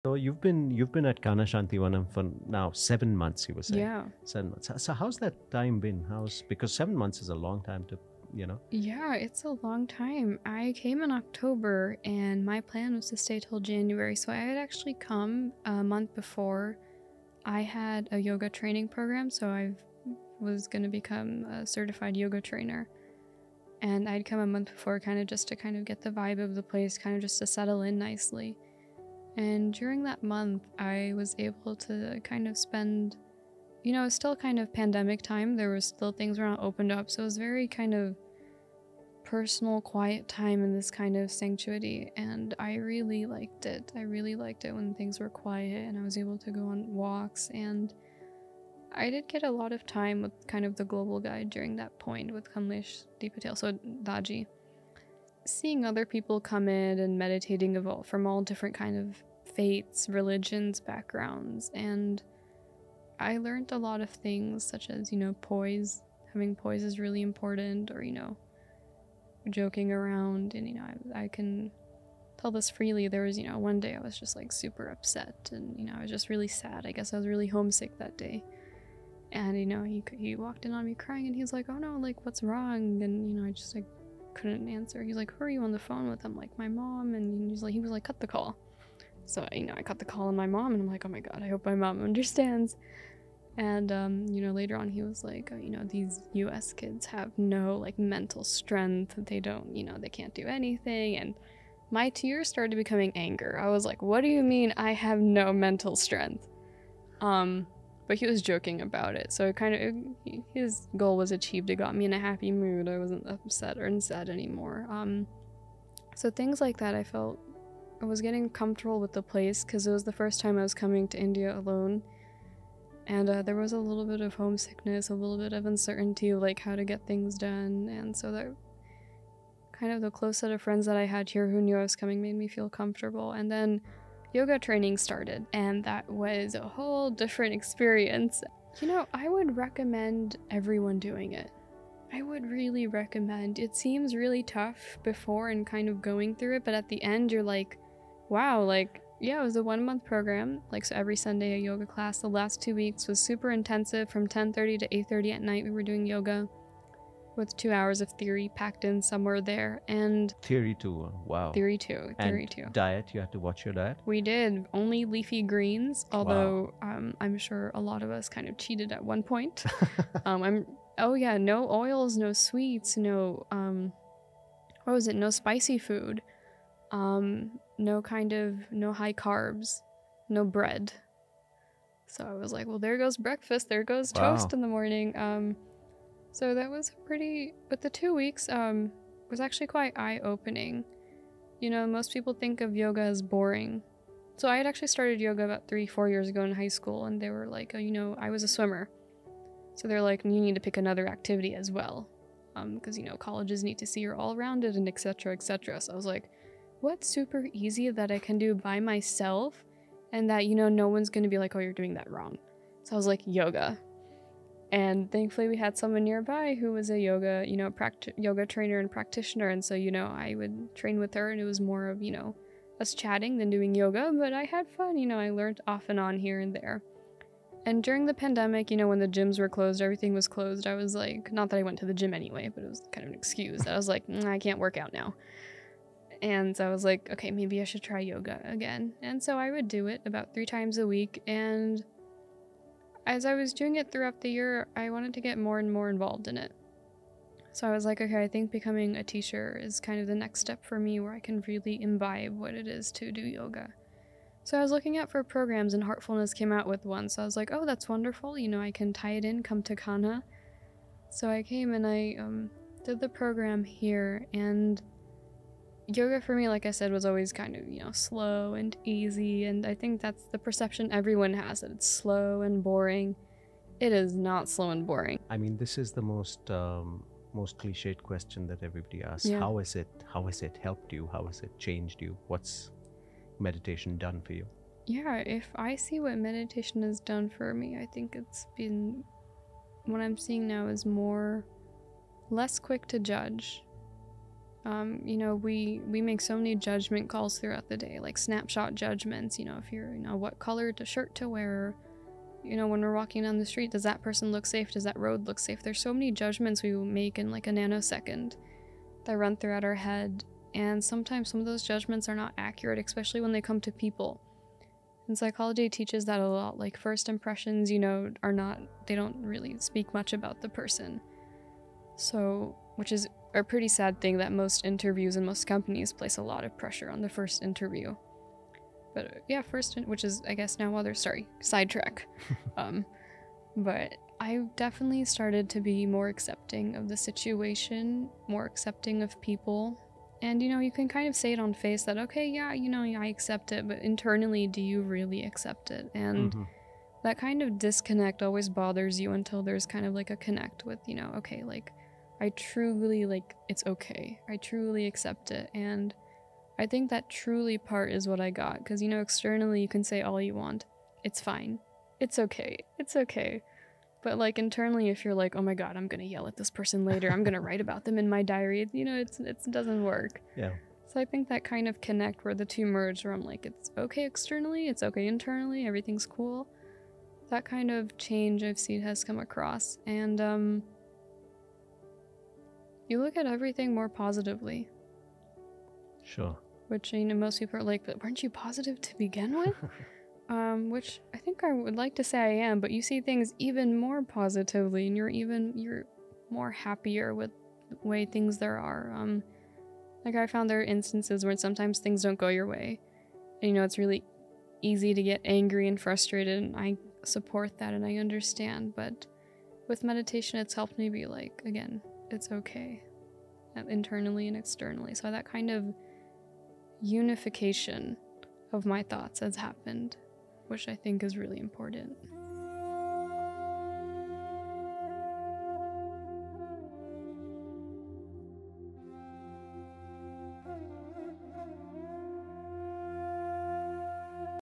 So you've been at Kanha Shanti Vanam for now 7 months, you were saying. Yeah. 7 months. So how's that time been? Because 7 months is a long time to, you know. Yeah, it's a long time. I came in October and my plan was to stay till January. So I had actually come a month before. I had a yoga training program, so I was going to become a certified yoga trainer. And I'd come a month before kind of just to kind of get the vibe of the place, kind of just to settle in nicely. And during that month, I was able to kind of spend, it was still kind of pandemic time. There was still things were not opened up. So it was very kind of personal, quiet time in this kind of sanctuary. And I really liked it. I really liked it when things were quiet and I was able to go on walks. And I did get a lot of time with kind of the global guide during that point with Kamlesh Deepatel, so Daaji. Seeing other people come in and meditating from all different kind of faiths, religions, backgrounds, and I learned a lot of things such as, poise. Having poise is really important, or, joking around, and, I can tell this freely. There was, one day I was just like super upset and, I was just really sad. I guess I was really homesick that day. And, he walked in on me crying and he was like, oh no, like what's wrong? And, I just like couldn't answer. He's like, who are you on the phone with? I'm like, my mom. And he was like, cut the call. So, I cut the call on my mom and I'm like, oh my God, I hope my mom understands. And, later on he was like, these US kids have no like mental strength. They don't, they can't do anything. And my tears started becoming anger. I was like, what do you mean I have no mental strength? But he was joking about it, so his goal was achieved. It got me in a happy mood. I wasn't upset or sad anymore. So things like that, I felt I was getting comfortable with the place because it was the first time I was coming to India alone, and there was a little bit of homesickness, a little bit of uncertainty of like how to get things done, and so that kind of the close set of friends that I had here who knew I was coming made me feel comfortable. And then yoga training started, and that was a whole different experience. I would recommend everyone doing it. I would really recommend. It seems really tough before and kind of going through it, but at the end you're like, wow, like, yeah, it was a 1-month program. Like, so every Sunday a yoga class. The last 2 weeks was super intensive. From 10:30 to 8:30 at night we were doing yoga with 2 hours of theory packed in somewhere there. And Theory too. Wow. Theory too. And diet, you had to watch your diet? We did. Only leafy greens, although I'm sure a lot of us kind of cheated at one point. No oils, no sweets, no no spicy food, no high carbs, no bread. So I was like, well, there goes breakfast, there goes toast in the morning. So that was but the 2 weeks was actually quite eye-opening. Most people think of yoga as boring. So I had actually started yoga about 3-4 years ago in high school, and they were like, I was a swimmer. So they're like, you need to pick another activity as well. Because, colleges need to see you're all-rounded and etc., etc. So I was like, what's super easy that I can do by myself and that, no one's going to be like, oh, you're doing that wrong. So I was like, yoga. And thankfully we had someone nearby who was a yoga, yoga trainer and practitioner. And so, I would train with her and it was more of, us chatting than doing yoga, but I had fun. I learned off and on here and there. And during the pandemic, when the gyms were closed, everything was closed. I was like, not that I went to the gym anyway, but it was kind of an excuse. I was like, I can't work out now. And so I was like, okay, maybe I should try yoga again. And so I would do it about 3 times a week. And as I was doing it throughout the year, I wanted to get more and more involved in it. So I was like, okay, I think becoming a teacher is kind of the next step for me where I can really imbibe what it is to do yoga. So I was looking out for programs and Heartfulness came out with one. So I was like, oh, that's wonderful. I can tie it in, come to Kanha. So I came and I did the program here, and yoga for me, like I said, was always kind of, slow and easy, and I think that's the perception everyone has, that it's slow and boring. It is not slow and boring. I mean, this is the most cliched question that everybody asks. Yeah. How has it helped you? How has it changed you? What's meditation done for you? Yeah, if I see what meditation has done for me, I think it's been, what I'm seeing now is less quick to judge. You know, we make so many judgment calls throughout the day, like snapshot judgments, you know, if you're, you know, what color shirt to wear, you know, when we're walking down the street, does that person look safe? Does that road look safe? There's so many judgments we will make in like a nanosecond that run throughout our head. And sometimes some of those judgments are not accurate, especially when they come to people. And psychology teaches that a lot. Like first impressions, you know, they don't really speak much about the person. So, which is a pretty sad thing that most interviews and most companies place a lot of pressure on the first interview. But yeah, which is, I guess now sidetrack. But I definitely started to be more accepting of the situation, more accepting of people. And, you know, you can kind of say it on face that, okay, yeah, you know, I accept it, but internally, do you really accept it? And that kind of disconnect always bothers you until there's kind of like a connect with, you know, okay, like, I truly, like, it's okay. I truly accept it. And I think that truly part is what I got. Because, you know, externally, you can say all you want. It's fine. It's okay. It's okay. But, like, internally, if you're like, oh my god, I'm going to yell at this person later, I'm going to write about them in my diary, you know, it doesn't work. Yeah. So I think that kind of connect where the two merge, where I'm like, it's okay externally, it's okay internally, everything's cool. That kind of change I've seen has come across. And, you look at everything more positively. Sure. Which, you know, most people are like, but weren't you positive to begin with? Which I think I would like to say I am, but you see things even more positively, and you're more happier with the way things there are. Like I found there are instances where sometimes things don't go your way, and you know, it's really easy to get angry and frustrated, and I support that and I understand, but with meditation it's helped me be like, again, it's okay, internally and externally. So that kind of unification of my thoughts has happened, which I think is really important.